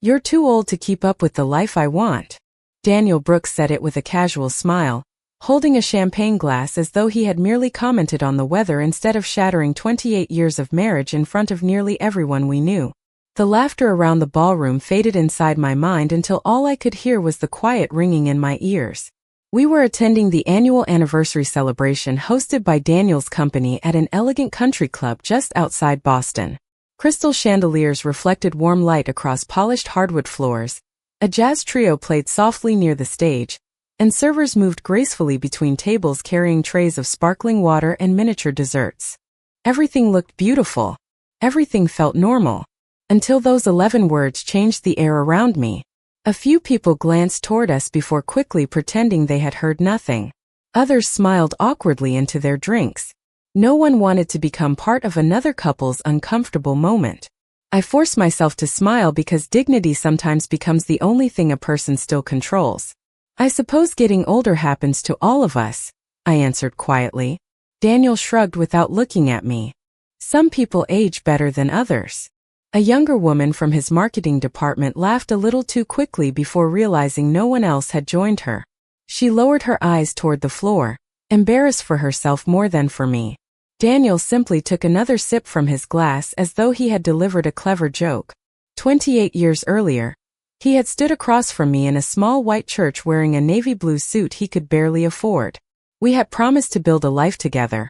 "You're too old to keep up with the life I want." Daniel Brooks said it with a casual smile, holding a champagne glass as though he had merely commented on the weather instead of shattering 28 years of marriage in front of nearly everyone we knew. The laughter around the ballroom faded inside my mind until all I could hear was the quiet ringing in my ears. We were attending the annual anniversary celebration hosted by Daniel's company at an elegant country club just outside Boston. Crystal chandeliers reflected warm light across polished hardwood floors, a jazz trio played softly near the stage, and servers moved gracefully between tables carrying trays of sparkling water and miniature desserts. Everything looked beautiful. Everything felt normal. Until those 11 words changed the air around me. A few people glanced toward us before quickly pretending they had heard nothing. Others smiled awkwardly into their drinks. No one wanted to become part of another couple's uncomfortable moment. I forced myself to smile because dignity sometimes becomes the only thing a person still controls. "I suppose getting older happens to all of us," I answered quietly. Daniel shrugged without looking at me. "Some people age better than others." A younger woman from his marketing department laughed a little too quickly before realizing no one else had joined her. She lowered her eyes toward the floor, embarrassed for herself more than for me. Daniel simply took another sip from his glass as though he had delivered a clever joke. 28 years earlier, he had stood across from me in a small white church wearing a navy blue suit he could barely afford. We had promised to build a life together,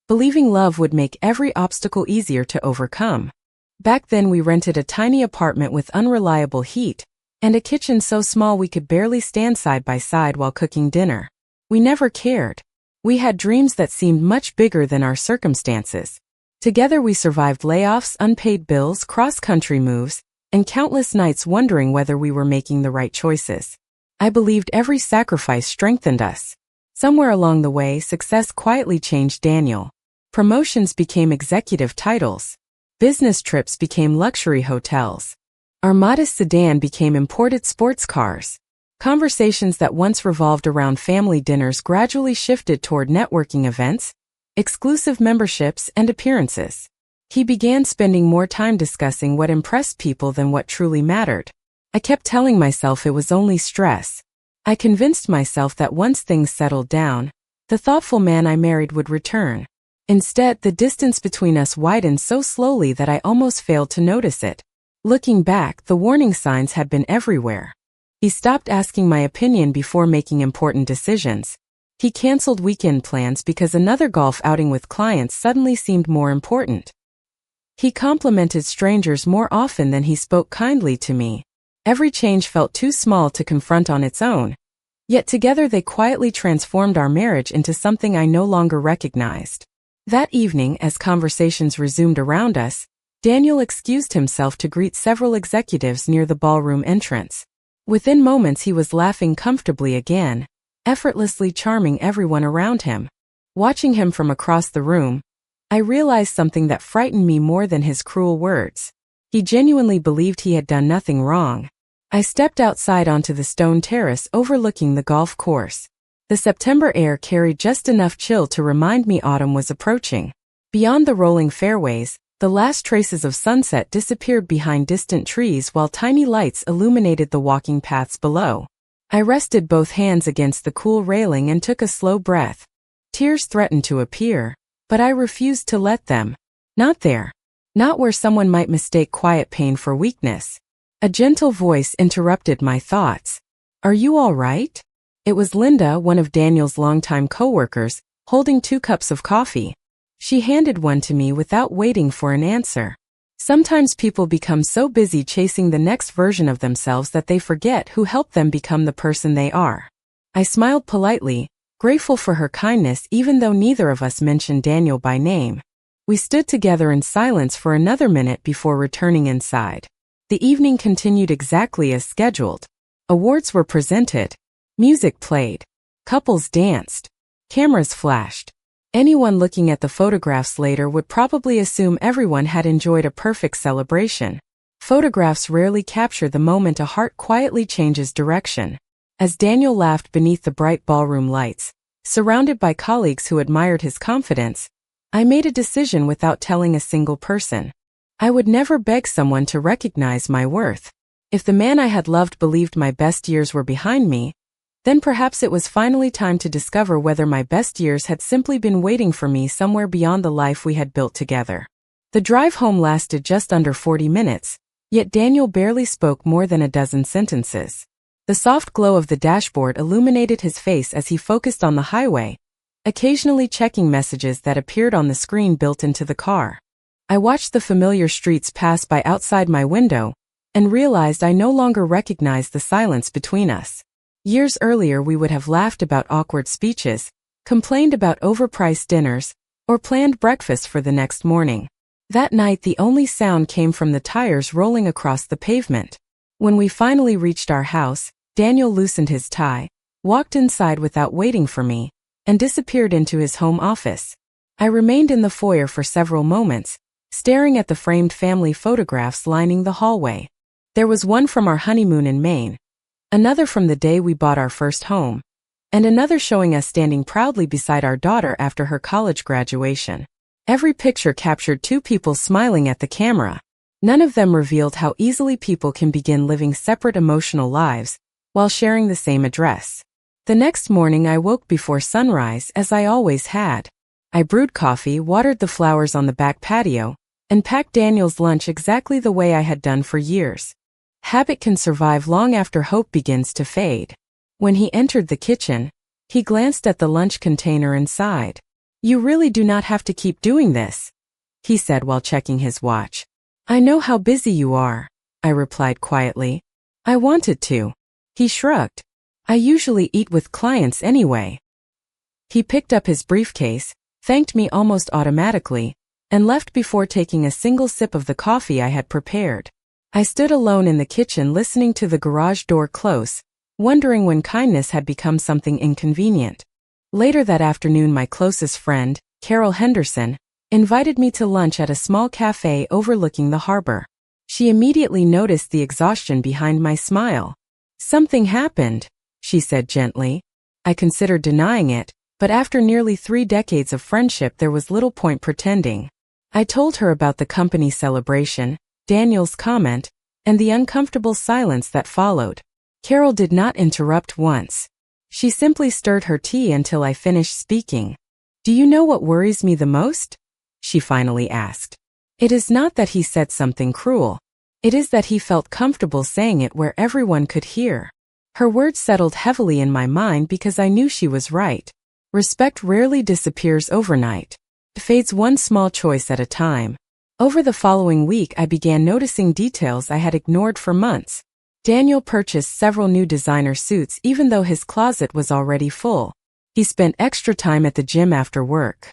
believing love would make every obstacle easier to overcome. Back then we rented a tiny apartment with unreliable heat, and a kitchen so small we could barely stand side by side while cooking dinner. We never cared. We had dreams that seemed much bigger than our circumstances. Together we survived layoffs, unpaid bills, cross-country moves, and countless nights wondering whether we were making the right choices. I believed every sacrifice strengthened us. Somewhere along the way, success quietly changed Daniel. Promotions became executive titles. Business trips became luxury hotels. Our modest sedan became imported sports cars. Conversations that once revolved around family dinners gradually shifted toward networking events, exclusive memberships, and appearances. He began spending more time discussing what impressed people than what truly mattered. I kept telling myself it was only stress. I convinced myself that once things settled down, the thoughtful man I married would return. Instead, the distance between us widened so slowly that I almost failed to notice it. Looking back, the warning signs had been everywhere. He stopped asking my opinion before making important decisions. He canceled weekend plans because another golf outing with clients suddenly seemed more important. He complimented strangers more often than he spoke kindly to me. Every change felt too small to confront on its own. Yet together they quietly transformed our marriage into something I no longer recognized. That evening, as conversations resumed around us, Daniel excused himself to greet several executives near the ballroom entrance. Within moments he was laughing comfortably again, effortlessly charming everyone around him. Watching him from across the room, I realized something that frightened me more than his cruel words. He genuinely believed he had done nothing wrong. I stepped outside onto the stone terrace overlooking the golf course. The September air carried just enough chill to remind me autumn was approaching. Beyond the rolling fairways, the last traces of sunset disappeared behind distant trees while tiny lights illuminated the walking paths below. I rested both hands against the cool railing and took a slow breath. Tears threatened to appear, but I refused to let them. Not there. Not where someone might mistake quiet pain for weakness. A gentle voice interrupted my thoughts. "Are you all right?" It was Linda, one of Daniel's longtime coworkers, holding 2 cups of coffee. She handed one to me without waiting for an answer. Sometimes people become so busy chasing the next version of themselves that they forget who helped them become the person they are. I smiled politely, grateful for her kindness even though neither of us mentioned Daniel by name. We stood together in silence for another minute before returning inside. The evening continued exactly as scheduled. Awards were presented. Music played. Couples danced. Cameras flashed. Anyone looking at the photographs later would probably assume everyone had enjoyed a perfect celebration. Photographs rarely capture the moment a heart quietly changes direction. As Daniel laughed beneath the bright ballroom lights, surrounded by colleagues who admired his confidence, I made a decision without telling a single person. I would never beg someone to recognize my worth. If the man I had loved believed my best years were behind me, then perhaps it was finally time to discover whether my best years had simply been waiting for me somewhere beyond the life we had built together. The drive home lasted just under 40 minutes, yet Daniel barely spoke more than a dozen sentences. The soft glow of the dashboard illuminated his face as he focused on the highway, occasionally checking messages that appeared on the screen built into the car. I watched the familiar streets pass by outside my window and realized I no longer recognized the silence between us. Years earlier we would have laughed about awkward speeches, complained about overpriced dinners, or planned breakfast for the next morning. That night the only sound came from the tires rolling across the pavement. When we finally reached our house, Daniel loosened his tie, walked inside without waiting for me, and disappeared into his home office. I remained in the foyer for several moments, staring at the framed family photographs lining the hallway. There was one from our honeymoon in Maine, another from the day we bought our first home, and another showing us standing proudly beside our daughter after her college graduation. Every picture captured two people smiling at the camera. None of them revealed how easily people can begin living separate emotional lives while sharing the same address. The next morning I woke before sunrise as I always had. I brewed coffee, watered the flowers on the back patio, and packed Daniel's lunch exactly the way I had done for years. Habit can survive long after hope begins to fade. When he entered the kitchen, he glanced at the lunch container and sighed. "You really do not have to keep doing this," he said while checking his watch. "I know how busy you are," I replied quietly. "I wanted to." He shrugged. "I usually eat with clients anyway." He picked up his briefcase, thanked me almost automatically, and left before taking a single sip of the coffee I had prepared. I stood alone in the kitchen listening to the garage door close, wondering when kindness had become something inconvenient. Later that afternoon my closest friend, Carol Henderson, invited me to lunch at a small cafe overlooking the harbor. She immediately noticed the exhaustion behind my smile. "Something happened," she said gently. I considered denying it, but after nearly 3 decades of friendship there was little point pretending. I told her about the company celebration, Daniel's comment, and the uncomfortable silence that followed. Carol did not interrupt once. She simply stirred her tea until I finished speaking. "Do you know what worries me the most?" she finally asked. "It is not that he said something cruel. It is that he felt comfortable saying it where everyone could hear." Her words settled heavily in my mind because I knew she was right. Respect rarely disappears overnight. It fades one small choice at a time. Over the following week I began noticing details I had ignored for months. Daniel purchased several new designer suits even though his closet was already full. He spent extra time at the gym after work.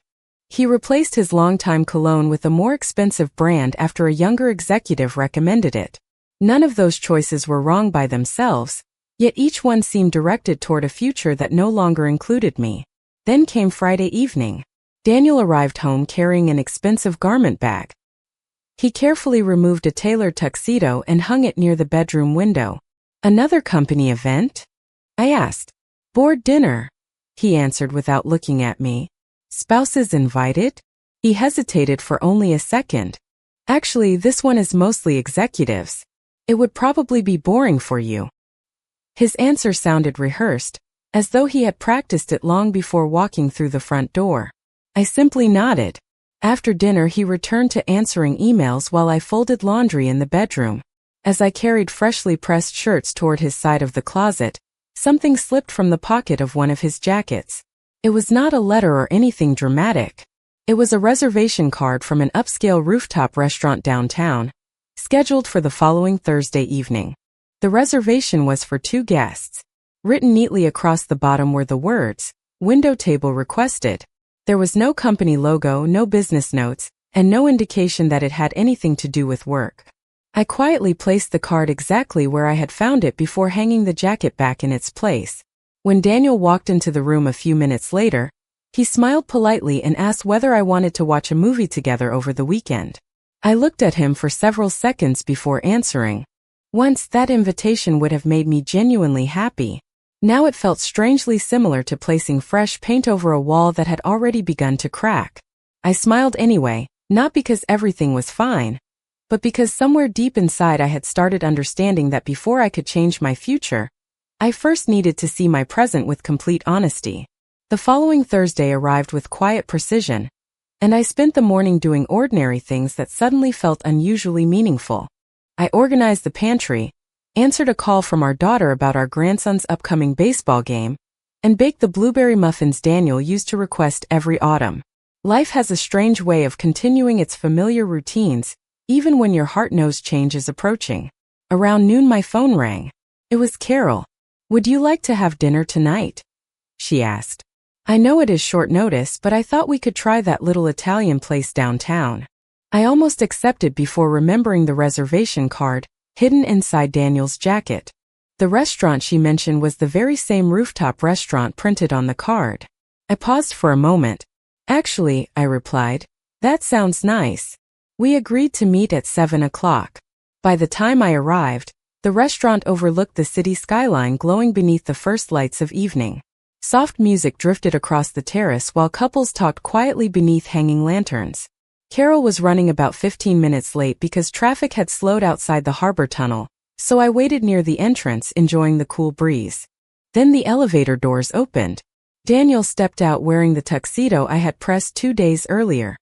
He replaced his longtime cologne with a more expensive brand after a younger executive recommended it. None of those choices were wrong by themselves, yet each one seemed directed toward a future that no longer included me. Then came Friday evening. Daniel arrived home carrying an expensive garment bag. He carefully removed a tailored tuxedo and hung it near the bedroom window. "Another company event?" I asked. "Board dinner," he answered without looking at me. "Spouses invited?" He hesitated for only a second. "Actually, this one is mostly executives. It would probably be boring for you." His answer sounded rehearsed, as though he had practiced it long before walking through the front door. I simply nodded. After dinner he returned to answering emails while I folded laundry in the bedroom. As I carried freshly pressed shirts toward his side of the closet, something slipped from the pocket of one of his jackets. It was not a letter or anything dramatic. It was a reservation card from an upscale rooftop restaurant downtown, scheduled for the following Thursday evening. The reservation was for 2 guests. Written neatly across the bottom were the words, "Window table requested." There was no company logo, no business notes, and no indication that it had anything to do with work. I quietly placed the card exactly where I had found it before hanging the jacket back in its place. When Daniel walked into the room a few minutes later, he smiled politely and asked whether I wanted to watch a movie together over the weekend. I looked at him for several seconds before answering. Once that invitation would have made me genuinely happy. Now it felt strangely similar to placing fresh paint over a wall that had already begun to crack. I smiled anyway, not because everything was fine, but because somewhere deep inside I had started understanding that before I could change my future, I first needed to see my present with complete honesty. The following Thursday arrived with quiet precision, and I spent the morning doing ordinary things that suddenly felt unusually meaningful. I organized the pantry, answered a call from our daughter about our grandson's upcoming baseball game, and baked the blueberry muffins Daniel used to request every autumn. Life has a strange way of continuing its familiar routines, even when your heart knows change is approaching. Around noon my phone rang. It was Carol. "Would you like to have dinner tonight?" she asked. "I know it is short notice, but I thought we could try that little Italian place downtown." I almost accepted before remembering the reservation card, hidden inside Daniel's jacket. The restaurant she mentioned was the very same rooftop restaurant printed on the card. I paused for a moment. "Actually," I replied, "that sounds nice." We agreed to meet at 7 o'clock. By the time I arrived, the restaurant overlooked the city skyline glowing beneath the first lights of evening. Soft music drifted across the terrace while couples talked quietly beneath hanging lanterns. Carol was running about 15 minutes late because traffic had slowed outside the harbor tunnel, so I waited near the entrance enjoying the cool breeze. Then the elevator doors opened. Daniel stepped out wearing the tuxedo I had pressed 2 days earlier.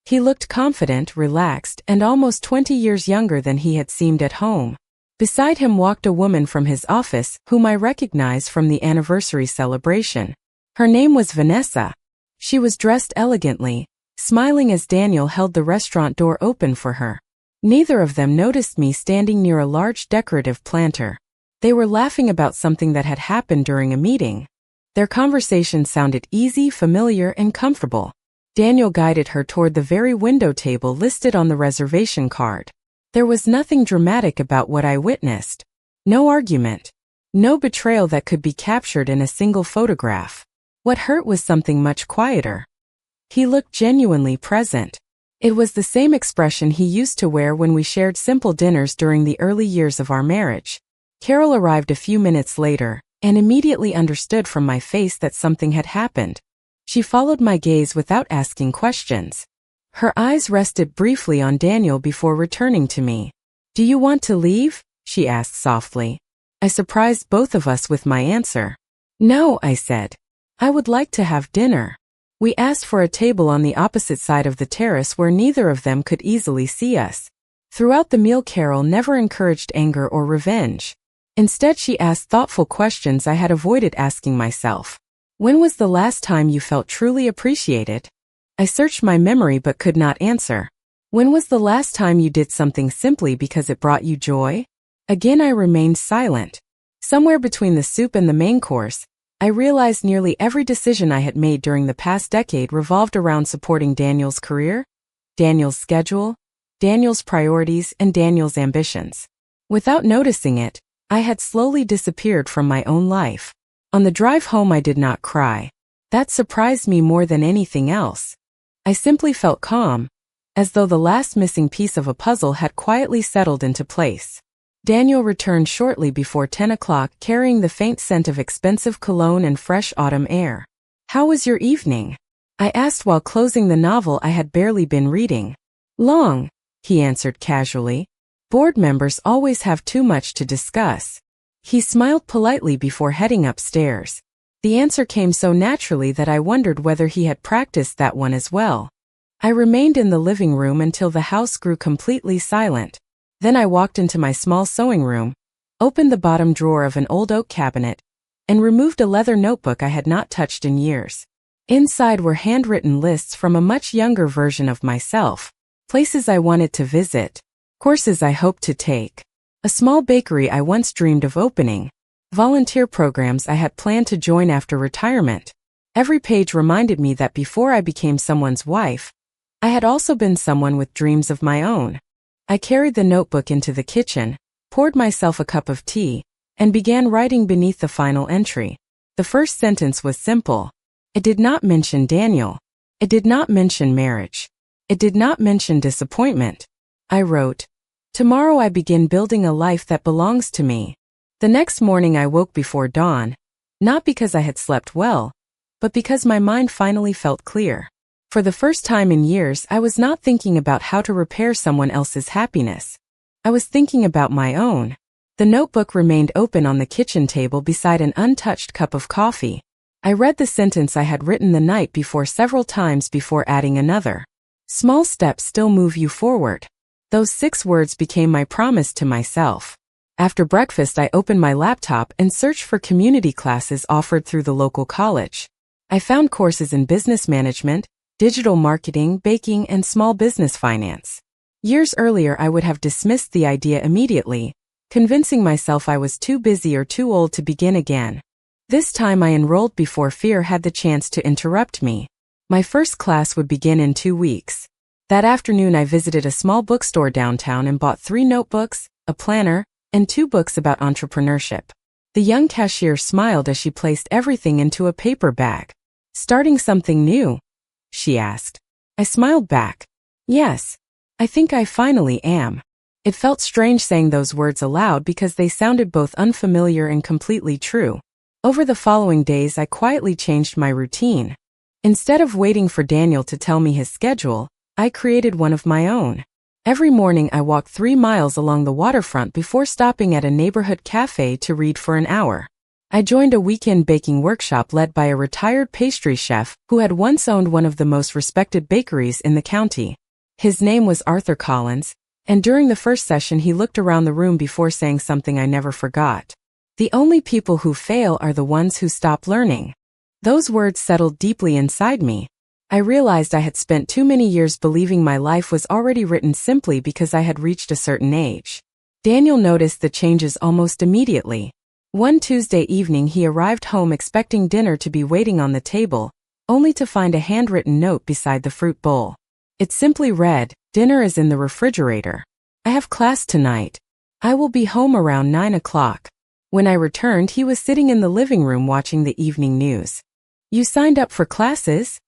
He looked confident, relaxed, and almost 20 years younger than he had seemed at home. Beside him walked a woman from his office whom I recognized from the anniversary celebration. Her name was Vanessa. She was dressed elegantly, smiling as Daniel held the restaurant door open for her. Neither of them noticed me standing near a large decorative planter. They were laughing about something that had happened during a meeting. Their conversation sounded easy, familiar, and comfortable. Daniel guided her toward the very window table listed on the reservation card. There was nothing dramatic about what I witnessed. No argument. No betrayal that could be captured in a single photograph. What hurt was something much quieter. He looked genuinely present. It was the same expression he used to wear when we shared simple dinners during the early years of our marriage. Carol arrived a few minutes later, and immediately understood from my face that something had happened. She followed my gaze without asking questions. Her eyes rested briefly on Daniel before returning to me. "Do you want to leave?" she asked softly. I surprised both of us with my answer. "No," I said. "I would like to have dinner." We asked for a table on the opposite side of the terrace where neither of them could easily see us. Throughout the meal, Carol never encouraged anger or revenge. Instead, she asked thoughtful questions I had avoided asking myself. "When was the last time you felt truly appreciated?" I searched my memory but could not answer. "When was the last time you did something simply because it brought you joy?" Again I remained silent. Somewhere between the soup and the main course, I realized nearly every decision I had made during the past decade revolved around supporting Daniel's career, Daniel's schedule, Daniel's priorities, and Daniel's ambitions. Without noticing it, I had slowly disappeared from my own life. On the drive home I did not cry. That surprised me more than anything else. I simply felt calm, as though the last missing piece of a puzzle had quietly settled into place. Daniel returned shortly before 10 o'clock carrying the faint scent of expensive cologne and fresh autumn air. "How was your evening?" I asked while closing the novel I had barely been reading. "Long," he answered casually. "Board members always have too much to discuss." He smiled politely before heading upstairs. The answer came so naturally that I wondered whether he had practiced that one as well. I remained in the living room until the house grew completely silent. Then I walked into my small sewing room, opened the bottom drawer of an old oak cabinet, and removed a leather notebook I had not touched in years. Inside were handwritten lists from a much younger version of myself, places I wanted to visit, courses I hoped to take, a small bakery I once dreamed of opening, volunteer programs I had planned to join after retirement. Every page reminded me that before I became someone's wife, I had also been someone with dreams of my own. I carried the notebook into the kitchen, poured myself a cup of tea, and began writing beneath the final entry. The first sentence was simple. It did not mention Daniel. It did not mention marriage. It did not mention disappointment. I wrote, "Tomorrow I begin building a life that belongs to me." The next morning I woke before dawn, not because I had slept well, but because my mind finally felt clear. For the first time in years, I was not thinking about how to repair someone else's happiness. I was thinking about my own. The notebook remained open on the kitchen table beside an untouched cup of coffee. I read the sentence I had written the night before several times before adding another. Small steps still move you forward. Those 6 words became my promise to myself. After breakfast, I opened my laptop and searched for community classes offered through the local college. I found courses in business management, digital marketing, baking, and small business finance. Years earlier, I would have dismissed the idea immediately, convincing myself I was too busy or too old to begin again. This time I enrolled before fear had the chance to interrupt me. My first class would begin in 2 weeks. That afternoon I visited a small bookstore downtown and bought 3 notebooks, a planner, and 2 books about entrepreneurship. The young cashier smiled as she placed everything into a paper bag. "Starting something new?" she asked. I smiled back. "Yes, I think I finally am." It felt strange saying those words aloud because they sounded both unfamiliar and completely true. Over the following days, I quietly changed my routine. Instead of waiting for Daniel to tell me his schedule, I created one of my own. Every morning I walked 3 miles along the waterfront before stopping at a neighborhood cafe to read for an hour. I joined a weekend baking workshop led by a retired pastry chef who had once owned one of the most respected bakeries in the county. His name was Arthur Collins, and during the first session he looked around the room before saying something I never forgot. "The only people who fail are the ones who stop learning." Those words settled deeply inside me. I realized I had spent too many years believing my life was already written simply because I had reached a certain age. Daniel noticed the changes almost immediately. One Tuesday evening he arrived home expecting dinner to be waiting on the table, only to find a handwritten note beside the fruit bowl. It simply read, "Dinner is in the refrigerator. I have class tonight. I will be home around 9 o'clock. When I returned, he was sitting in the living room watching the evening news. "You signed up for classes?"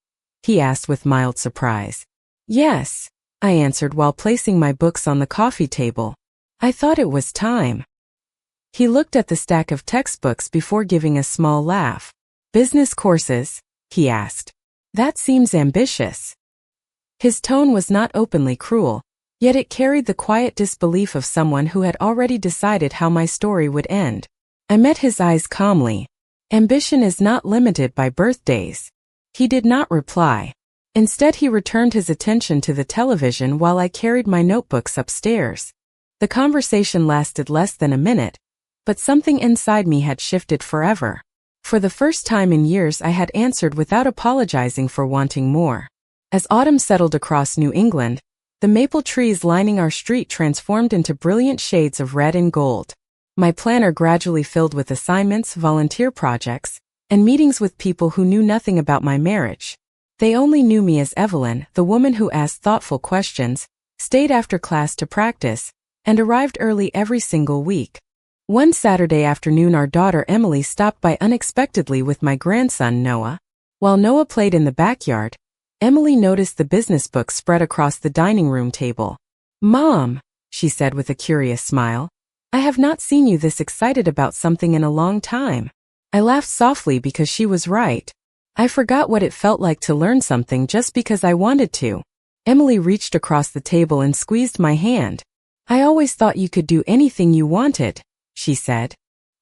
he asked with mild surprise. "Yes," I answered while placing my books on the coffee table. "I thought it was time." He looked at the stack of textbooks before giving a small laugh. "Business courses?" he asked. "That seems ambitious." His tone was not openly cruel, yet it carried the quiet disbelief of someone who had already decided how my story would end. I met his eyes calmly. "Ambition is not limited by birthdays." He did not reply. Instead, he returned his attention to the television while I carried my notebooks upstairs. The conversation lasted less than a minute, but something inside me had shifted forever. For the first time in years, I had answered without apologizing for wanting more. As autumn settled across New England, the maple trees lining our street transformed into brilliant shades of red and gold. My planner gradually filled with assignments, volunteer projects, and meetings with people who knew nothing about my marriage. They only knew me as Evelyn, the woman who asked thoughtful questions, stayed after class to practice, and arrived early every single week. One Saturday afternoon, our daughter Emily stopped by unexpectedly with my grandson Noah. While Noah played in the backyard, Emily noticed the business book spread across the dining room table. "Mom," she said with a curious smile, "I have not seen you this excited about something in a long time." I laughed softly because she was right. I forgot what it felt like to learn something just because I wanted to. Emily reached across the table and squeezed my hand. "I always thought you could do anything you wanted," she said.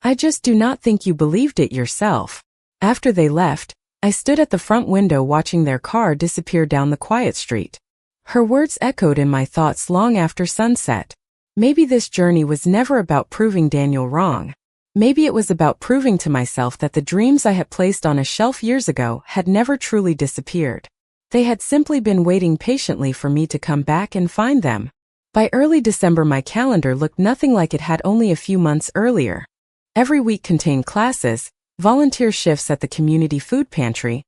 "I just do not think you believed it yourself." After they left, I stood at the front window watching their car disappear down the quiet street. Her words echoed in my thoughts long after sunset. Maybe this journey was never about proving Daniel wrong. Maybe it was about proving to myself that the dreams I had placed on a shelf years ago had never truly disappeared. They had simply been waiting patiently for me to come back and find them. By early December, my calendar looked nothing like it had only a few months earlier. Every week contained classes, volunteer shifts at the community food pantry,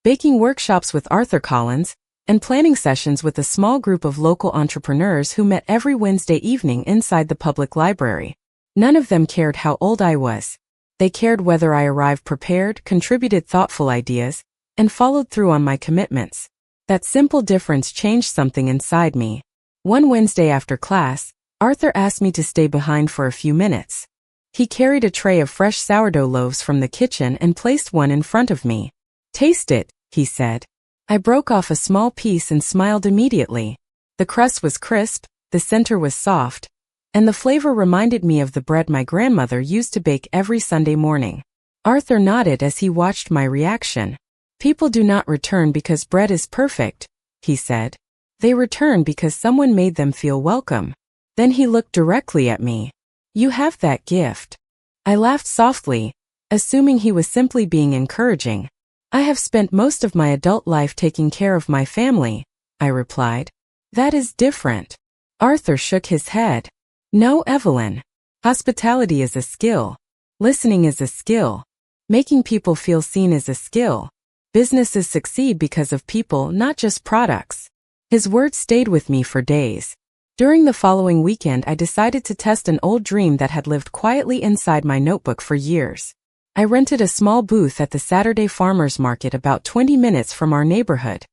baking workshops with Arthur Collins, and planning sessions with a small group of local entrepreneurs who met every Wednesday evening inside the public library. None of them cared how old I was. They cared whether I arrived prepared, contributed thoughtful ideas, and followed through on my commitments. That simple difference changed something inside me. One Wednesday after class, Arthur asked me to stay behind for a few minutes. He carried a tray of fresh sourdough loaves from the kitchen and placed one in front of me. "Taste it," he said. I broke off a small piece and smiled immediately. The crust was crisp, the center was soft, and the flavor reminded me of the bread my grandmother used to bake every Sunday morning. Arthur nodded as he watched my reaction. People do not return because bread is perfect, he said. They return because someone made them feel welcome. Then he looked directly at me. You have that gift. I laughed softly, assuming he was simply being encouraging. I have spent most of my adult life taking care of my family, I replied. That is different. Arthur shook his head. No, Evelyn. Hospitality is a skill. Listening is a skill. Making people feel seen is a skill. Businesses succeed because of people, not just products. His words stayed with me for days. During the following weekend, I decided to test an old dream that had lived quietly inside my notebook for years. I rented a small booth at the Saturday farmers market about 20 minutes from our neighborhood.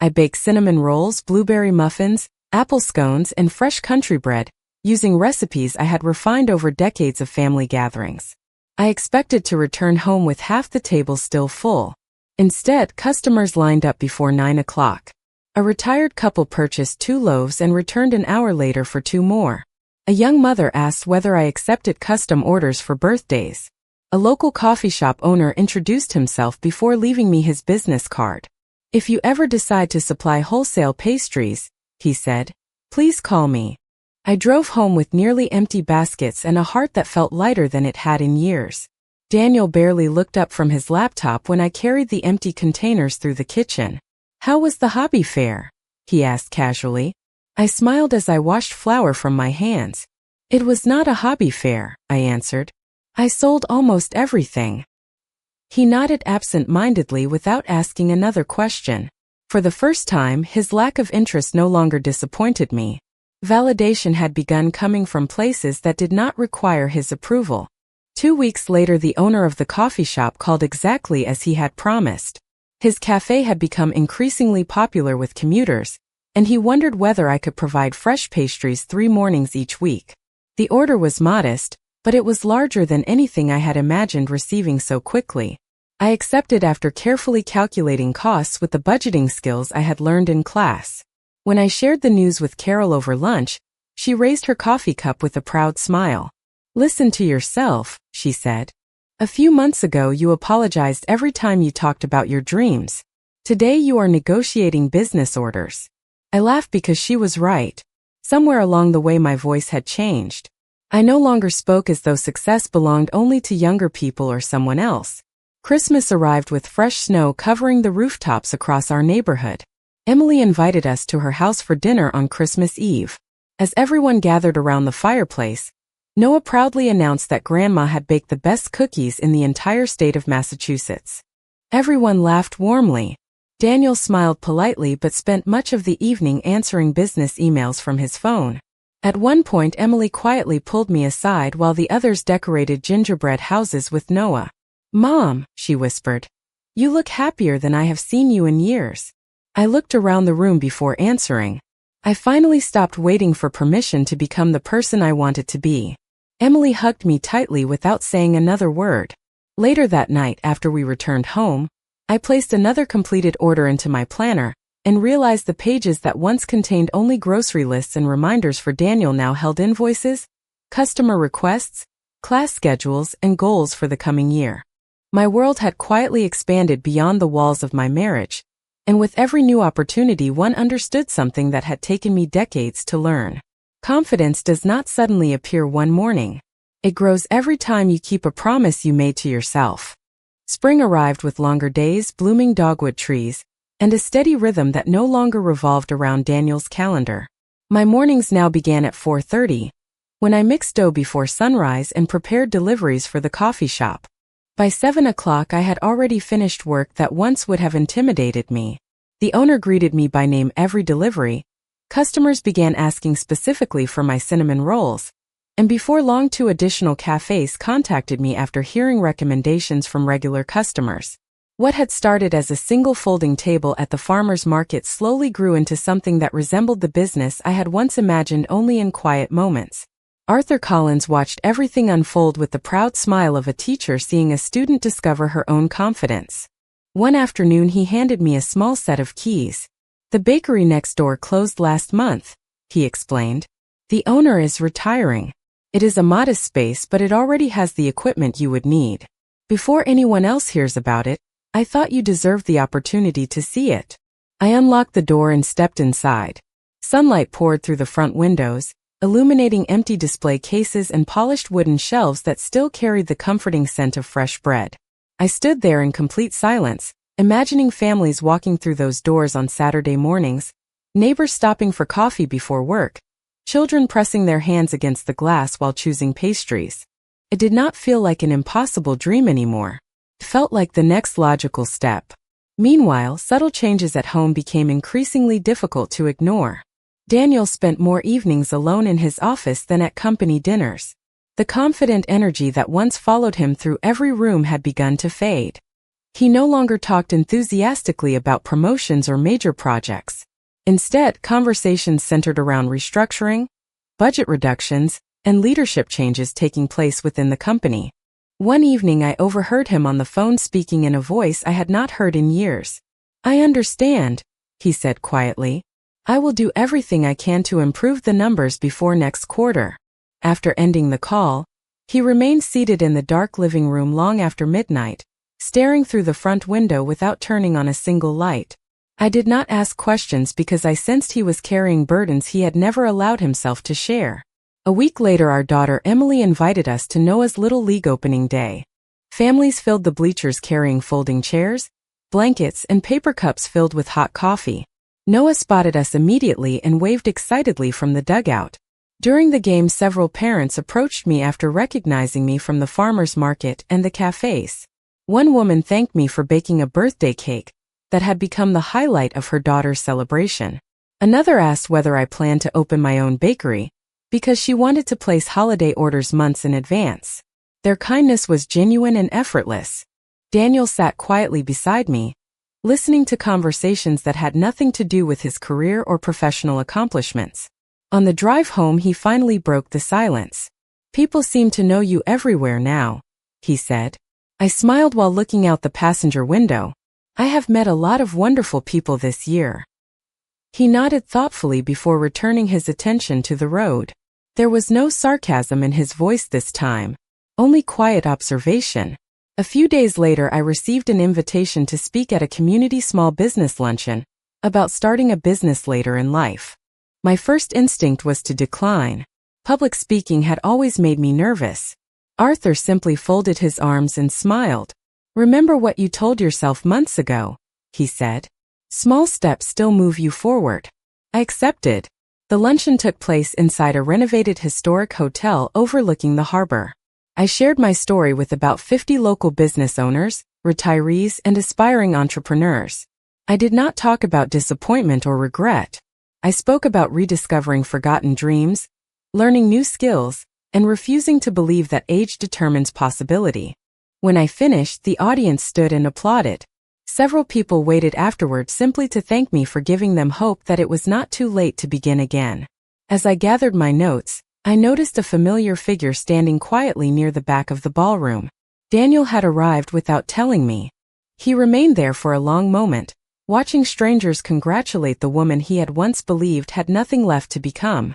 I baked cinnamon rolls, blueberry muffins, apple scones, and fresh country bread, using recipes I had refined over decades of family gatherings. I expected to return home with half the table still full. Instead, customers lined up before 9 o'clock. A retired couple purchased 2 loaves and returned an hour later for 2 more. A young mother asked whether I accepted custom orders for birthdays. A local coffee shop owner introduced himself before leaving me his business card. If you ever decide to supply wholesale pastries, he said, please call me. I drove home with nearly empty baskets and a heart that felt lighter than it had in years. Daniel barely looked up from his laptop when I carried the empty containers through the kitchen. How was the hobby fair? He asked casually. I smiled as I washed flour from my hands. It was not a hobby fair, I answered. I sold almost everything. He nodded absent-mindedly without asking another question. For the first time, his lack of interest no longer disappointed me. Validation had begun coming from places that did not require his approval. 2 weeks later, the owner of the coffee shop called exactly as he had promised. His cafe had become increasingly popular with commuters, and he wondered whether I could provide fresh pastries 3 mornings each week. The order was modest, but it was larger than anything I had imagined receiving so quickly. I accepted after carefully calculating costs with the budgeting skills I had learned in class. When I shared the news with Carol over lunch, she raised her coffee cup with a proud smile. Listen to yourself, she said. A few months ago you apologized every time you talked about your dreams. Today you are negotiating business orders. I laughed because she was right. Somewhere along the way my voice had changed. I no longer spoke as though success belonged only to younger people or someone else. Christmas arrived with fresh snow covering the rooftops across our neighborhood. Emily invited us to her house for dinner on Christmas Eve. As everyone gathered around the fireplace, Noah proudly announced that Grandma had baked the best cookies in the entire state of Massachusetts. Everyone laughed warmly. Daniel smiled politely but spent much of the evening answering business emails from his phone. At one point, Emily quietly pulled me aside while the others decorated gingerbread houses with Noah. Mom, she whispered, you look happier than I have seen you in years. I looked around the room before answering. I finally stopped waiting for permission to become the person I wanted to be. Emily hugged me tightly without saying another word. Later that night, after we returned home, I placed another completed order into my planner, and realized the pages that once contained only grocery lists and reminders for Daniel now held invoices, customer requests, class schedules, and goals for the coming year. My world had quietly expanded beyond the walls of my marriage, and with every new opportunity one understood something that had taken me decades to learn. Confidence does not suddenly appear one morning. It grows every time you keep a promise you made to yourself. Spring arrived with longer days, blooming dogwood trees, and a steady rhythm that no longer revolved around Daniel's calendar. My mornings now began at 4:30, when I mixed dough before sunrise and prepared deliveries for the coffee shop. By 7 o'clock I had already finished work that once would have intimidated me. The owner greeted me by name every delivery, customers began asking specifically for my cinnamon rolls, and before long 2 additional cafes contacted me after hearing recommendations from regular customers. What had started as a single folding table at the farmer's market slowly grew into something that resembled the business I had once imagined only in quiet moments. Arthur Collins watched everything unfold with the proud smile of a teacher seeing a student discover her own confidence. One afternoon he handed me a small set of keys. "The bakery next door closed last month," he explained. "The owner is retiring. It is a modest space, but it already has the equipment you would need. Before anyone else hears about it, I thought you deserved the opportunity to see it." I unlocked the door and stepped inside. Sunlight poured through the front windows, illuminating empty display cases and polished wooden shelves that still carried the comforting scent of fresh bread. I stood there in complete silence, imagining families walking through those doors on Saturday mornings, neighbors stopping for coffee before work, children pressing their hands against the glass while choosing pastries. It did not feel like an impossible dream anymore. It felt like the next logical step. Meanwhile, subtle changes at home became increasingly difficult to ignore. Daniel spent more evenings alone in his office than at company dinners. The confident energy that once followed him through every room had begun to fade. He no longer talked enthusiastically about promotions or major projects. Instead, conversations centered around restructuring, budget reductions, and leadership changes taking place within the company. One evening I overheard him on the phone speaking in a voice I had not heard in years. "I understand," he said quietly. "I will do everything I can to improve the numbers before next quarter." After ending the call, he remained seated in the dark living room long after midnight, staring through the front window without turning on a single light. I did not ask questions because I sensed he was carrying burdens he had never allowed himself to share. A week later, our daughter Emily invited us to Noah's Little League opening day. Families filled the bleachers carrying folding chairs, blankets, and paper cups filled with hot coffee. Noah spotted us immediately and waved excitedly from the dugout. During the game, several parents approached me after recognizing me from the farmers market and the cafes. One woman thanked me for baking a birthday cake that had become the highlight of her daughter's celebration. Another asked whether I planned to open my own bakery, because she wanted to place holiday orders months in advance. Their kindness was genuine and effortless. Daniel sat quietly beside me, listening to conversations that had nothing to do with his career or professional accomplishments. On the drive home, he finally broke the silence. "People seem to know you everywhere now," he said. I smiled while looking out the passenger window. "I have met a lot of wonderful people this year." He nodded thoughtfully before returning his attention to the road. There was no sarcasm in his voice this time, only quiet observation. A few days later, I received an invitation to speak at a community small business luncheon about starting a business later in life. My first instinct was to decline. Public speaking had always made me nervous. Arthur simply folded his arms and smiled. "Remember what you told yourself months ago," he said. "Small steps still move you forward." I accepted. The luncheon took place inside a renovated historic hotel overlooking the harbor. I shared my story with about 50 local business owners, retirees, and aspiring entrepreneurs. I did not talk about disappointment or regret. I spoke about rediscovering forgotten dreams, learning new skills, and refusing to believe that age determines possibility. When I finished, the audience stood and applauded. Several people waited afterward simply to thank me for giving them hope that it was not too late to begin again. As I gathered my notes, I noticed a familiar figure standing quietly near the back of the ballroom. Daniel had arrived without telling me. He remained there for a long moment, watching strangers congratulate the woman he had once believed had nothing left to become.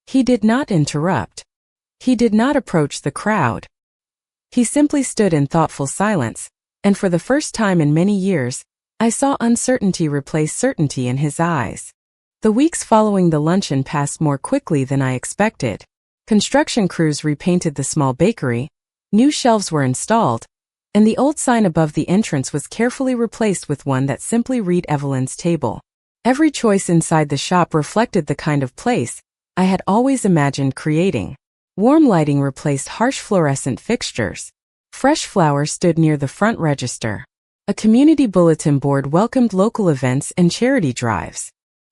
He did not interrupt. He did not approach the crowd. He simply stood in thoughtful silence, and for the first time in many years, I saw uncertainty replace certainty in his eyes. The weeks following the luncheon passed more quickly than I expected. Construction crews repainted the small bakery, new shelves were installed, and the old sign above the entrance was carefully replaced with one that simply read Evelyn's Table. Every choice inside the shop reflected the kind of place I had always imagined creating. Warm lighting replaced harsh fluorescent fixtures. Fresh flowers stood near the front register. A community bulletin board welcomed local events and charity drives.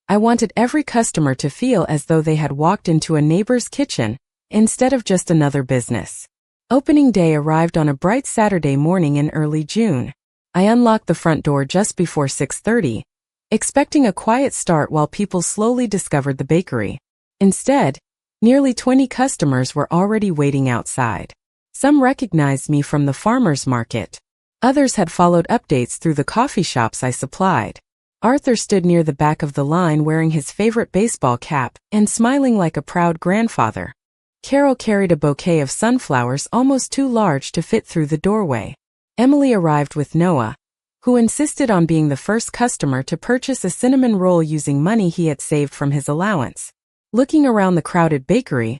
I wanted every customer to feel as though they had walked into a neighbor's kitchen instead of just another business. Opening day arrived on a bright Saturday morning in early June. I unlocked the front door just before 6:30, expecting a quiet start while people slowly discovered the bakery. Instead, nearly 20 customers were already waiting outside. Some recognized me from the farmers market. Others had followed updates through the coffee shops I supplied. Arthur stood near the back of the line wearing his favorite baseball cap and smiling like a proud grandfather. Carol carried a bouquet of sunflowers almost too large to fit through the doorway. Emily arrived with Noah, who insisted on being the first customer to purchase a cinnamon roll using money he had saved from his allowance. Looking around the crowded bakery,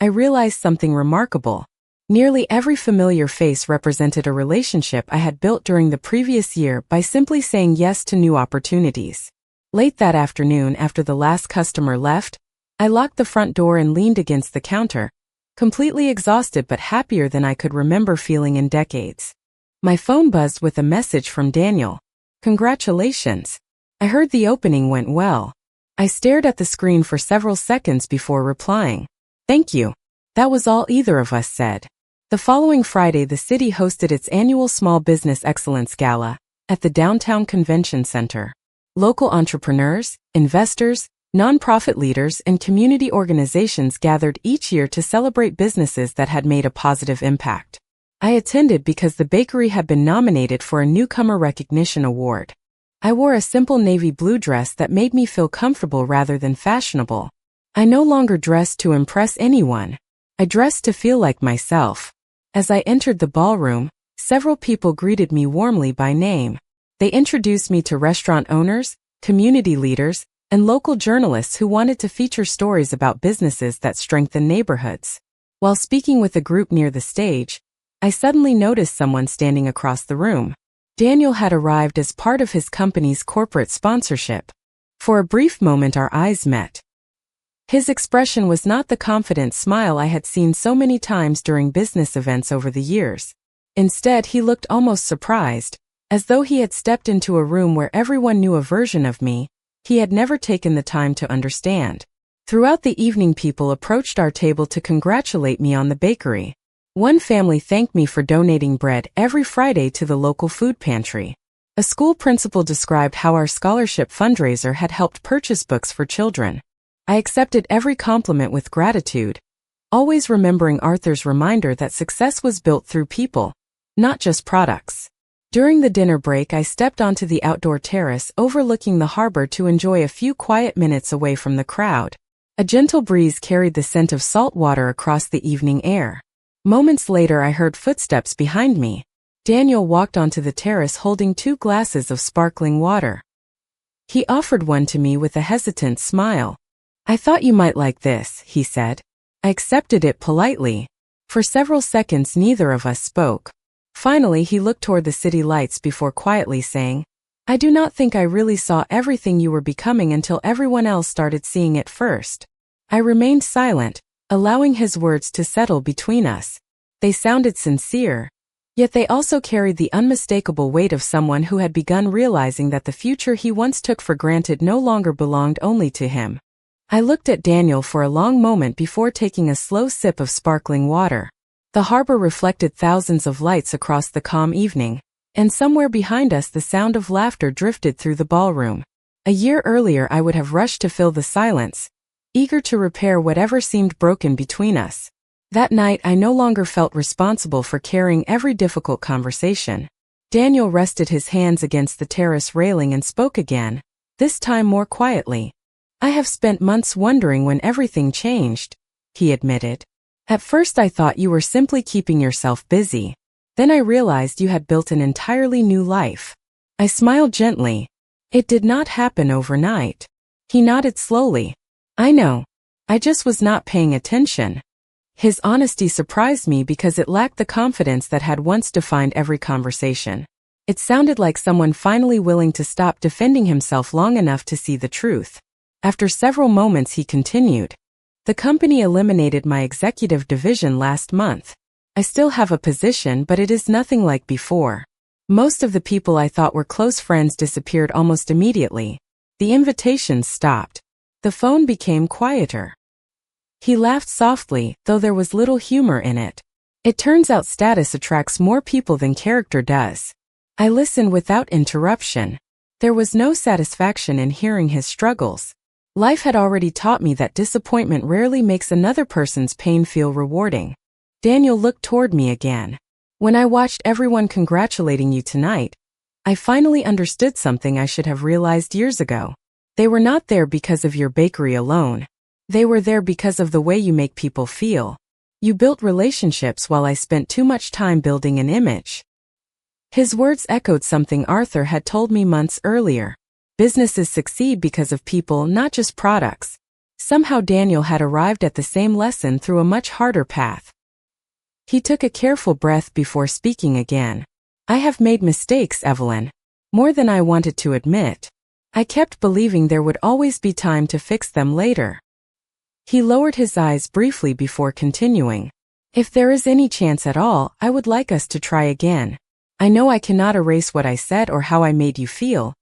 I realized something remarkable. Nearly every familiar face represented a relationship I had built during the previous year by simply saying yes to new opportunities. Late that afternoon, after the last customer left, I locked the front door and leaned against the counter, completely exhausted but happier than I could remember feeling in decades. My phone buzzed with a message from Daniel. "Congratulations. I heard the opening went well." I stared at the screen for several seconds before replying. "Thank you." That was all either of us said. The following Friday, the city hosted its annual Small Business Excellence Gala at the Downtown Convention Center. Local entrepreneurs, investors, nonprofit leaders, and community organizations gathered each year to celebrate businesses that had made a positive impact. I attended because the bakery had been nominated for a Newcomer Recognition Award. I wore a simple navy blue dress that made me feel comfortable rather than fashionable. I no longer dressed to impress anyone. I dressed to feel like myself. As I entered the ballroom, several people greeted me warmly by name. They introduced me to restaurant owners, community leaders, and local journalists who wanted to feature stories about businesses that strengthen neighborhoods. While speaking with a group near the stage, I suddenly noticed someone standing across the room. Daniel had arrived as part of his company's corporate sponsorship. For a brief moment our eyes met. His expression was not the confident smile I had seen so many times during business events over the years. Instead, he looked almost surprised, as though he had stepped into a room where everyone knew a version of me he had never taken the time to understand. Throughout the evening, people approached our table to congratulate me on the bakery. One family thanked me for donating bread every Friday to the local food pantry. A school principal described how our scholarship fundraiser had helped purchase books for children. I accepted every compliment with gratitude, always remembering Arthur's reminder that success was built through people, not just products. During the dinner break, I stepped onto the outdoor terrace overlooking the harbor to enjoy a few quiet minutes away from the crowd. A gentle breeze carried the scent of salt water across the evening air. Moments later, I heard footsteps behind me. Daniel walked onto the terrace holding 2 glasses of sparkling water. He offered one to me with a hesitant smile. "I thought you might like this," he said. I accepted it politely. For several seconds, neither of us spoke. Finally, he looked toward the city lights before quietly saying, "I do not think I really saw everything you were becoming until everyone else started seeing it first." I remained silent, allowing his words to settle between us. They sounded sincere, yet they also carried the unmistakable weight of someone who had begun realizing that the future he once took for granted no longer belonged only to him. I looked at Daniel for a long moment before taking a slow sip of sparkling water. The harbor reflected thousands of lights across the calm evening, and somewhere behind us the sound of laughter drifted through the ballroom. A year earlier I would have rushed to fill the silence, eager to repair whatever seemed broken between us. That night I no longer felt responsible for carrying every difficult conversation. Daniel rested his hands against the terrace railing and spoke again, this time more quietly. "I have spent months wondering when everything changed," he admitted. "At first I thought you were simply keeping yourself busy. Then I realized you had built an entirely new life." I smiled gently. "It did not happen overnight." He nodded slowly. "I know. I just was not paying attention." His honesty surprised me because it lacked the confidence that had once defined every conversation. It sounded like someone finally willing to stop defending himself long enough to see the truth. After several moments he continued, "The company eliminated my executive division last month. I still have a position, but it is nothing like before. Most of the people I thought were close friends disappeared almost immediately. The invitations stopped. The phone became quieter." He laughed softly, though there was little humor in it. "It turns out status attracts more people than character does." I listened without interruption. There was no satisfaction in hearing his struggles. Life had already taught me that disappointment rarely makes another person's pain feel rewarding. Daniel looked toward me again. When I watched everyone congratulating you tonight, I finally understood something I should have realized years ago. They were not there because of your bakery alone. They were there because of the way you make people feel. You built relationships while I spent too much time building an image. His words echoed something Arthur had told me months earlier. Businesses succeed because of people, not just products. Somehow Daniel had arrived at the same lesson through a much harder path. He took a careful breath before speaking again. I have made mistakes, Evelyn. More than I wanted to admit. I kept believing there would always be time to fix them later. He lowered his eyes briefly before continuing. If there is any chance at all, I would like us to try again. I know I cannot erase what I said or how I made you feel,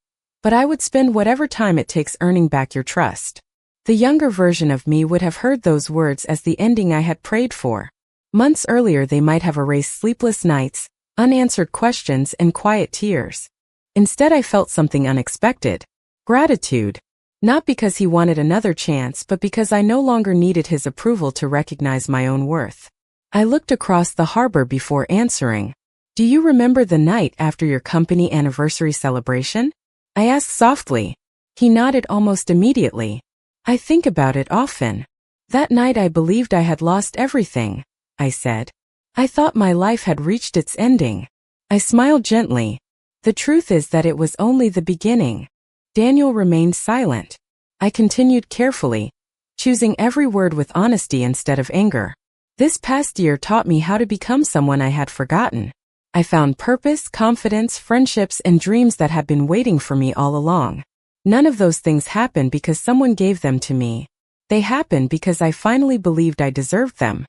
but I would spend whatever time it takes earning back your trust. The younger version of me would have heard those words as the ending I had prayed for. Months earlier they might have erased sleepless nights, unanswered questions, and quiet tears. Instead I felt something unexpected. Gratitude. Not because he wanted another chance, but because I no longer needed his approval to recognize my own worth. I looked across the harbor before answering. Do you remember the night after your company anniversary celebration? I asked softly. He nodded almost immediately. I think about it often. That night I believed I had lost everything, I said. I thought my life had reached its ending. I smiled gently. The truth is that it was only the beginning. Daniel remained silent. I continued carefully, choosing every word with honesty instead of anger. This past year taught me how to become someone I had forgotten. I found purpose, confidence, friendships, and dreams that had been waiting for me all along. None of those things happened because someone gave them to me. They happened because I finally believed I deserved them.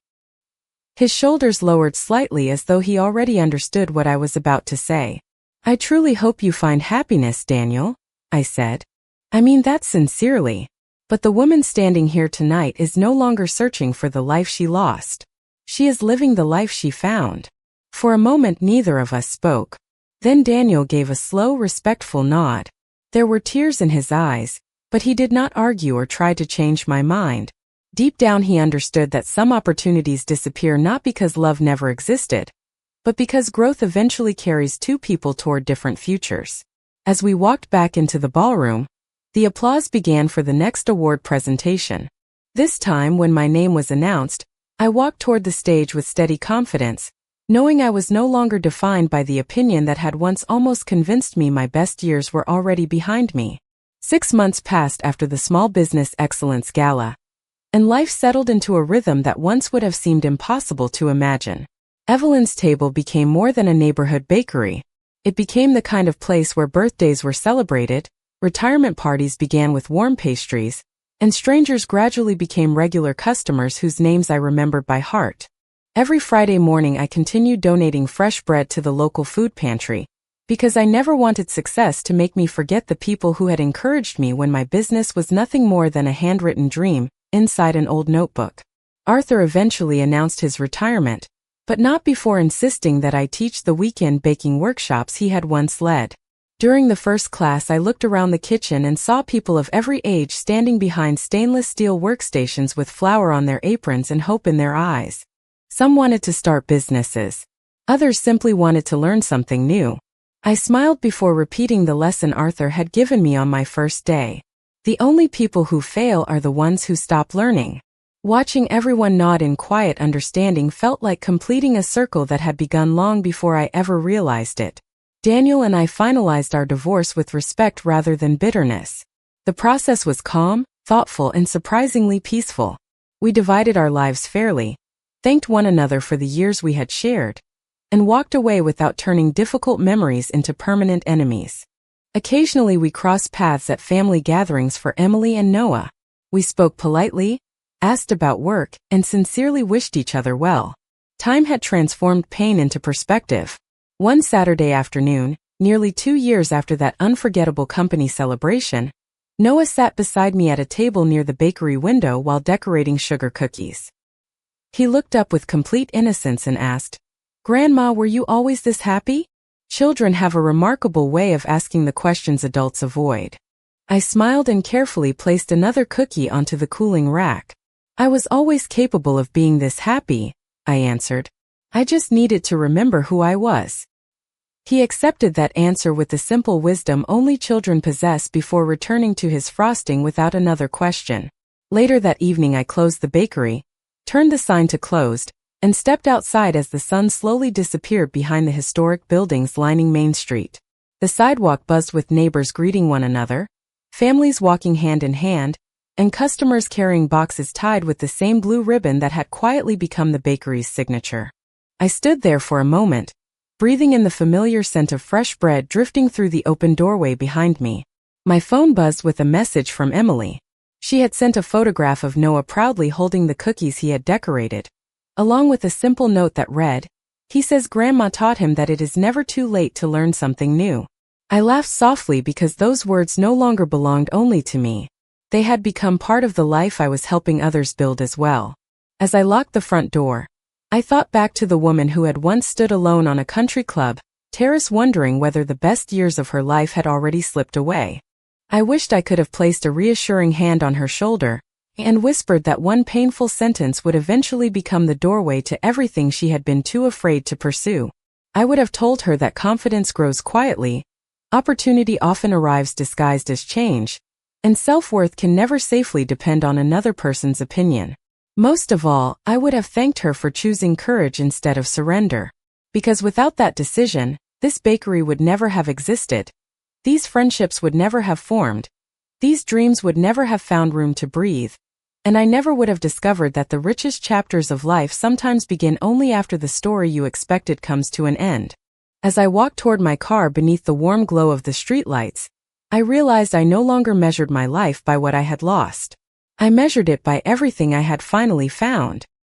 His shoulders lowered slightly as though he already understood what I was about to say. I truly hope you find happiness, Daniel, I said. I mean that sincerely. But the woman standing here tonight is no longer searching for the life she lost. She is living the life she found. For a moment neither of us spoke. Then Daniel gave a slow, respectful nod. There were tears in his eyes, but he did not argue or try to change my mind. Deep down he understood that some opportunities disappear not because love never existed, but because growth eventually carries two people toward different futures. As we walked back into the ballroom, the applause began for the next award presentation. This time, when my name was announced, I walked toward the stage with steady confidence, knowing I was no longer defined by the opinion that had once almost convinced me my best years were already behind me. 6 months passed after the Small Business Excellence Gala, and life settled into a rhythm that once would have seemed impossible to imagine. Evelyn's table became more than a neighborhood bakery. It became the kind of place where birthdays were celebrated, retirement parties began with warm pastries, and strangers gradually became regular customers whose names I remembered by heart. Every Friday morning I continued donating fresh bread to the local food pantry, because I never wanted success to make me forget the people who had encouraged me when my business was nothing more than a handwritten dream inside an old notebook. Arthur eventually announced his retirement, but not before insisting that I teach the weekend baking workshops he had once led. During the first class I looked around the kitchen and saw people of every age standing behind stainless steel workstations with flour on their aprons and hope in their eyes. Some wanted to start businesses. Others simply wanted to learn something new. I smiled before repeating the lesson Arthur had given me on my first day. The only people who fail are the ones who stop learning. Watching everyone nod in quiet understanding felt like completing a circle that had begun long before I ever realized it. Daniel and I finalized our divorce with respect rather than bitterness. The process was calm, thoughtful, and surprisingly peaceful. We divided our lives fairly, thanked one another for the years we had shared, and walked away without turning difficult memories into permanent enemies. Occasionally we crossed paths at family gatherings for Emily and Noah. We spoke politely, asked about work, and sincerely wished each other well. Time had transformed pain into perspective. One Saturday afternoon, nearly 2 years after that unforgettable company celebration, Noah sat beside me at a table near the bakery window while decorating sugar cookies. He looked up with complete innocence and asked, "Grandma, were you always this happy?" Children have a remarkable way of asking the questions adults avoid. I smiled and carefully placed another cookie onto the cooling rack. "I was always capable of being this happy," I answered. I just needed to remember who I was. He accepted that answer with the simple wisdom only children possess before returning to his frosting without another question. Later that evening I closed the bakery, turned the sign to closed, and stepped outside as the sun slowly disappeared behind the historic buildings lining Main Street. The sidewalk buzzed with neighbors greeting one another, families walking hand in hand, and customers carrying boxes tied with the same blue ribbon that had quietly become the bakery's signature. I stood there for a moment, breathing in the familiar scent of fresh bread drifting through the open doorway behind me. My phone buzzed with a message from Emily. She had sent a photograph of Noah proudly holding the cookies he had decorated, along with a simple note that read, "He says Grandma taught him that it is never too late to learn something new." I laughed softly because those words no longer belonged only to me. They had become part of the life I was helping others build as well. As I locked the front door, I thought back to the woman who had once stood alone on a country club terrace wondering whether the best years of her life had already slipped away. I wished I could have placed a reassuring hand on her shoulder and whispered that one painful sentence would eventually become the doorway to everything she had been too afraid to pursue. I would have told her that confidence grows quietly, opportunity often arrives disguised as change, and self-worth can never safely depend on another person's opinion. Most of all, I would have thanked her for choosing courage instead of surrender. Because without that decision, this bakery would never have existed. These friendships would never have formed. These dreams would never have found room to breathe. And I never would have discovered that the richest chapters of life sometimes begin only after the story you expected comes to an end. As I walked toward my car beneath the warm glow of the streetlights, I realized I no longer measured my life by what I had lost. I measured it by everything I had finally found.